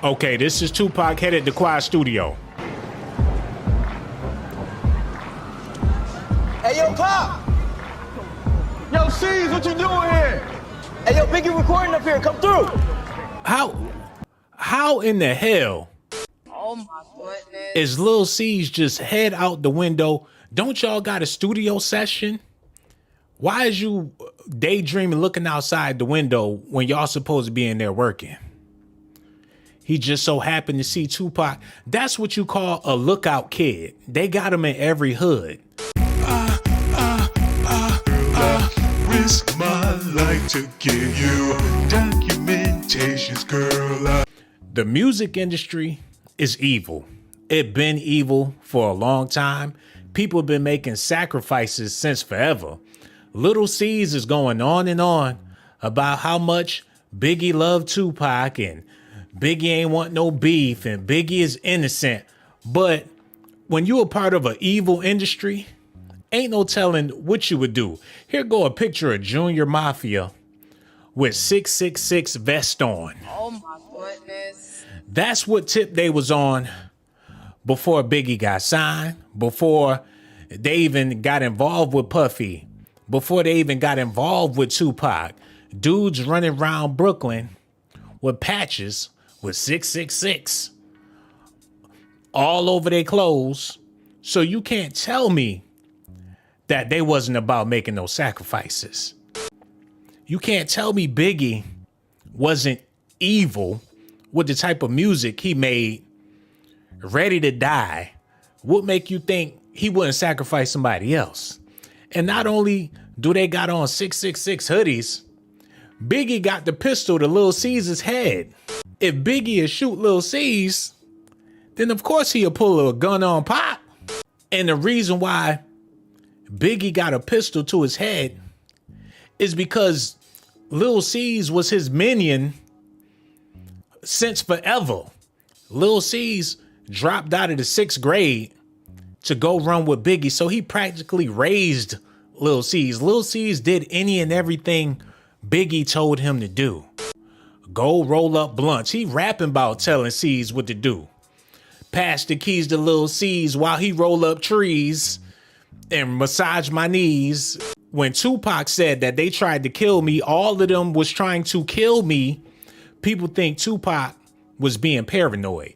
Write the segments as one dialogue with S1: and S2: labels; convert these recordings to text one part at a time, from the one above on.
S1: Okay, this is Tupac headed to Quiet Studio.
S2: Hey, yo, Pop!
S3: Yo, C's, what you doing here?
S2: Hey, yo, Biggie recording up here. Come through.
S1: How in the hell
S2: Oh, my goodness.
S1: is Lil C's just head out the window? Don't y'all got a studio session? Why is you daydreaming looking outside the window when y'all supposed to be in there working? He just so happened to see Tupac. That's what you call a lookout kid. They got him in every hood.
S4: Risk my life to give you documentations, girl.
S1: The music industry is evil. It been evil for a long time. People have been making sacrifices since forever. Little C's is going on and on about how much Biggie loved Tupac and Biggie ain't want no beef and Biggie is innocent. But when you a part of an evil industry, ain't no telling what you would do. Here go a picture of Junior Mafia with 666 vest on.
S2: Oh, my goodness.
S1: That's what tip they was on before Biggie got signed, before they even got involved with Puffy, before they even got involved with Tupac. Dudes running around Brooklyn with patches with 666 all over their clothes. So you can't tell me that they wasn't about making those sacrifices. You can't tell me Biggie wasn't evil with the type of music he made, ready to die. What make you think he wouldn't sacrifice somebody else? And not only do they got on 666 hoodies, Biggie got the pistol to Lil C's head. If Biggie is shoot Lil C's, then of course he'll pull a gun on Pop. And the reason why Biggie got a pistol to his head is because Lil C's was his minion since forever. Lil C's dropped out of the 6th grade to go run with Biggie, so he practically raised Lil C's. Lil C's did any and everything Biggie told him to do. Go roll up blunts. He rapping about telling C's what to do. Pass the keys to Lil C's while he roll up trees and massage my knees. When Tupac said that they tried to kill me, all of them was trying to kill me, people think Tupac was being paranoid.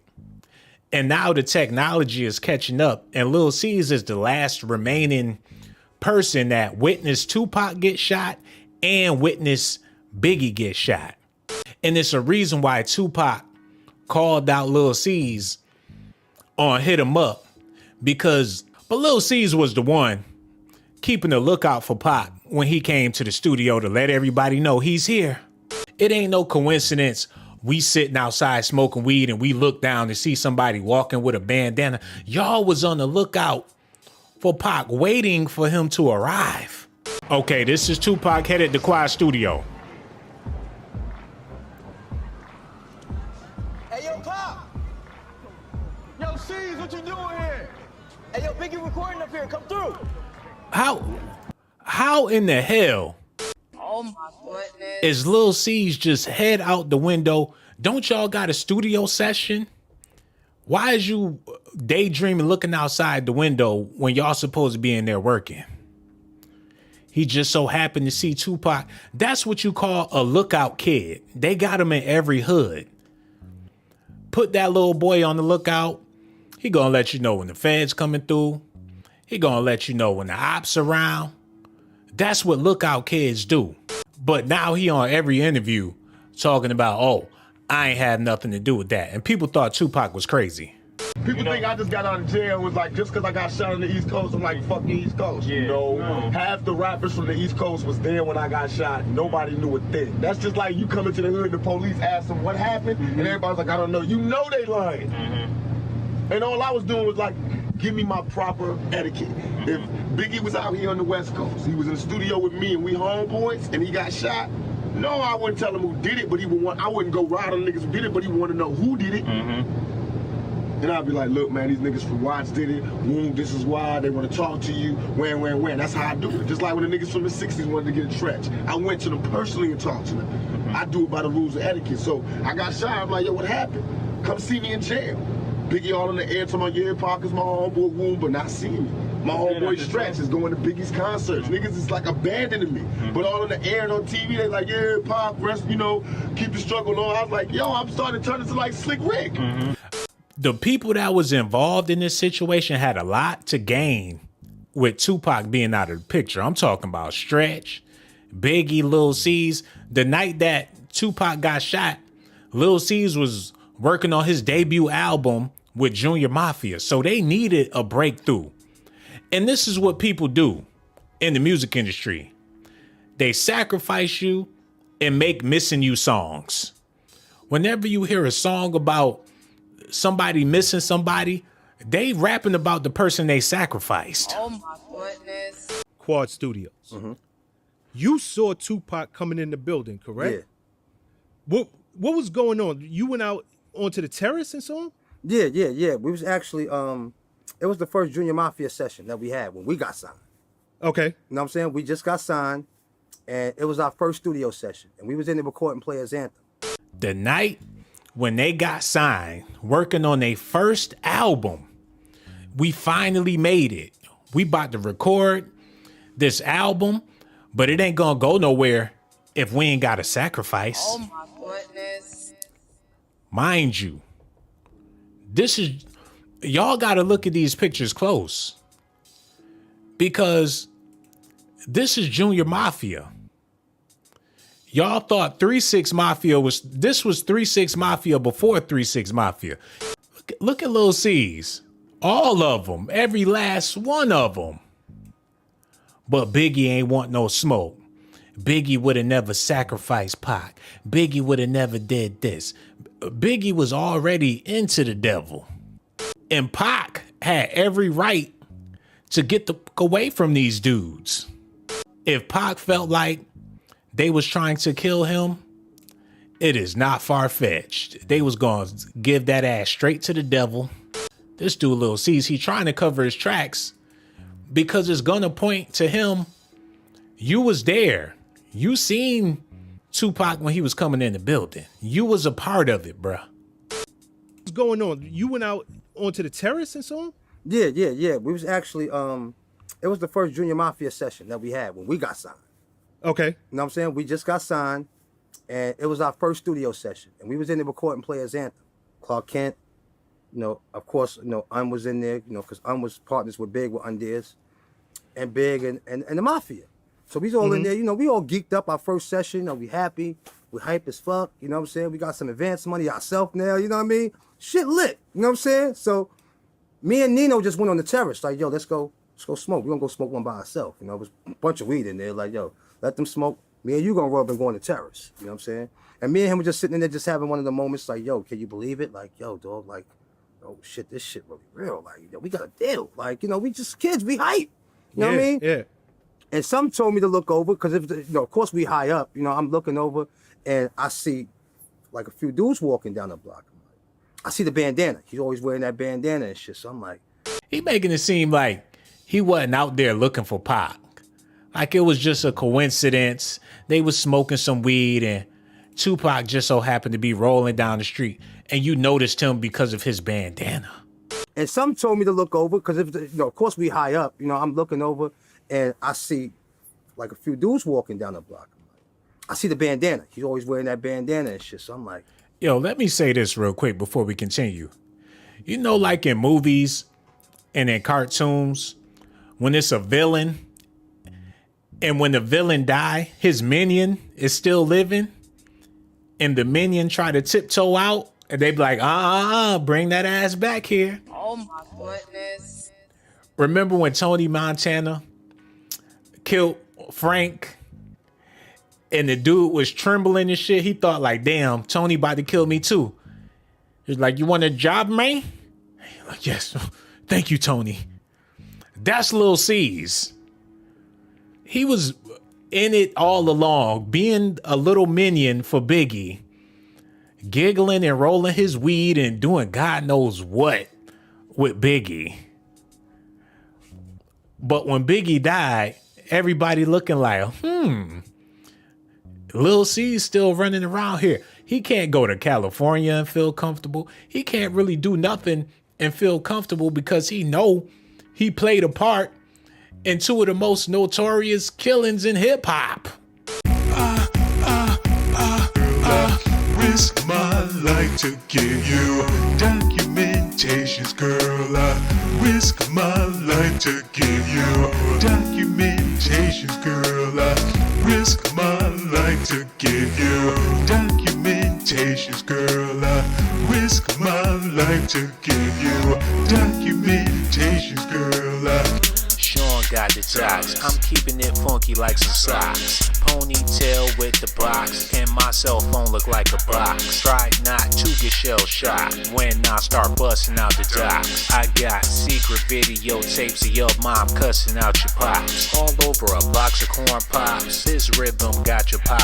S1: And now the technology is catching up, and Lil C's is the last remaining person that witnessed Tupac get shot and witnessed Biggie get shot. And it's a reason why Tupac called out Lil C's on Hit 'Em Up, but Lil C's was the one keeping a lookout for Pac when he came to the studio to let everybody know he's here. It ain't no coincidence we sitting outside smoking weed and we look down and see somebody walking with a bandana. Y'all was on the lookout for Pac, waiting for him to arrive. Okay, this is Tupac headed to Quiet Studio.
S2: Hey, yo, Pop!
S3: Yo, C's, what you doing here?
S2: Hey, yo, Biggie recording up here. Come through.
S1: How in the hell
S2: Oh, my goodness.
S1: is Lil C's just head out the window? Don't y'all got a studio session? Why is you daydreaming looking outside the window when y'all supposed to be in there working? He just so happened to see Tupac. That's what you call a lookout kid. They got him in every hood. Put that little boy on the lookout. He gonna let you know when the feds coming through. He gonna let you know when the ops around. That's what lookout kids do. But now he on every interview talking about, oh, I ain't had nothing to do with that. And people thought Tupac was crazy.
S3: People think I just got out of jail. It was like, just because I got shot on the East Coast, I'm like, fuck the East Coast.
S5: Yeah,
S3: no,
S5: no.
S3: Half the rappers from the East Coast was there when I got shot. Nobody knew a thing. That's just like you come into the hood and the police ask them what happened, and everybody's like, I don't know. You know they lying. And all I was doing was like, give me my proper etiquette. If Biggie was out here on the West Coast, he was in the studio with me and we homeboys, and he got shot, no, I wouldn't tell him who did it, but he would want, I wouldn't go ride on niggas who did it, but he would want to know who did it. Then I'd be like, look, man, these niggas from Watts did it. This is why they want to talk to you. When. That's how I do it. Just like when the niggas from the 60s wanted to get a trench. I went to them personally and talked to them. I do it by the rules of etiquette. So I got shot. I'm like, yo, what happened? come see me in jail. Biggie all in the air talking about, yeah, Pac is my homeboy, wound, but not seeing me. My homeboy Stretch is going to Biggie's concerts. Niggas is like abandoning me. But all in the air and on TV, they like, yeah, Pac, rest, you know, keep the struggle on. I was like, yo, I'm starting to turn into like Slick Rick.
S1: The people that was involved in this situation had a lot to gain with Tupac being out of the picture. I'm talking about Stretch, Biggie, Lil C's. The night that Tupac got shot, Lil C's was working on his debut album with Junior Mafia. So they needed a breakthrough. And this is what people do in the music industry. They sacrifice you and make missing you songs. Whenever you hear a song about somebody missing somebody, they rapping about the person they sacrificed.
S2: Oh my goodness.
S5: Quad Studios. You saw Tupac coming in the building, correct?
S6: Yeah.
S5: What was going on? You went out onto the terrace and so on?
S6: Yeah. We was actually, it was the first Junior Mafia session that we had when we got signed.
S5: Okay.
S6: You know what I'm saying? We just got signed, and it was our first studio session, and we was in the recording Players Anthem.
S1: The night when they got signed, working on their first album, we finally made it. We about to record this album, but it ain't gonna go nowhere if we ain't got a sacrifice.
S2: Oh my goodness.
S1: Mind you, y'all gotta look at these pictures close, because this is Junior Mafia. Y'all thought 3-6 Mafia was 3-6 Mafia before 3-6 Mafia. Look at Lil C's. All of them. Every last one of them. But Biggie ain't want no smoke. Biggie would have never sacrificed Pac. Biggie would have never did this. Biggie was already into the devil. And Pac had every right to get away from these dudes. If Pac felt like they was trying to kill him, it is not far-fetched. They was going to give that ass straight to the devil. This dude, Lil C's, he trying to cover his tracks because it's going to point to him. You was there. You seen Tupac when he was coming in the building. You was a part of it, bruh.
S5: What's going on? You went out onto the terrace and so on?
S6: Yeah. We was actually, it was the first Junior Mafia session that we had when we got signed.
S5: Okay.
S6: You know what I'm saying? We just got signed, and it was our first studio session, and we was in the recording Players Anthem. Clark Kent, you know, of course, you know, was in there, you know, because was partners with Big, with Undears, and Big and the Mafia. So we was all in there, you know, we all geeked up our first session, you know, we happy, we hype as fuck, you know what I'm saying? We got some advance money ourselves now, you know what I mean? Shit lit, you know what I'm saying? So me and Nino just went on the terrace, like, yo, let's go smoke. We're gonna go smoke one by ourselves. You know, it was a bunch of weed in there, like, yo, let them smoke. Me and you gonna roll up and go on the terrace. You know what I'm saying? And me and him were just sitting in there just having one of the moments like, yo, can you believe it? Like, yo, dog, like, oh shit, this shit really real. Like, yo, we got a deal. Like, you know, we just kids, we hype. You know what I mean?
S5: Yeah.
S6: And some told me to look over, because if you know, of course we high up, you know, I'm looking over and I see like a few dudes walking down the block. I see the bandana. He's always wearing that bandana and shit. So I'm like,
S1: He making it seem like he wasn't out there looking for Pac. Like it was just a coincidence. They was smoking some weed and Tupac just so happened to be rolling down the street and you noticed him because of his bandana.
S6: and some told me to look over, because if you know, of course we high up, you know, I'm looking over and I see like a few dudes walking down the block. I see the bandana. He's always wearing that bandana and shit. So I'm like,
S1: Yo, let me say this real quick before we continue. You know, like in movies and in cartoons, when it's a villain and when the villain die, his minion is still living and the minion try to tiptoe out and they be like, bring that ass back here.
S2: Oh my goodness.
S1: Remember when Tony Montana killed Frank and the dude was trembling and shit? He thought like, damn, Tony about to kill me too. He's like, you want a job, man? He's like, yes, thank you, Tony. That's Lil C's. He was in it all along, being a little minion for Biggie, giggling and rolling his weed and doing God knows what with Biggie. But when Biggie died, everybody looking like, Lil C's still running around here. He can't go to California and feel comfortable. He can't really do nothing and feel comfortable because he know he played a part in two of the most notorious killings in hip hop.
S4: Risk my life to give you documentations, girl. I risk my life to give you documentations, girl. I risk my life to give you documentations, girl. I risk my life to give you documentations, girl.
S1: Sean got the jocks. I'm keeping it funky like some socks. Ponytail with the box, and my cell phone look like a box. Try not to get shell shocked when I start busting out the docs. I got secret videotapes of your mom cussing out your pops all over a box of corn pops. This rhythm got your pop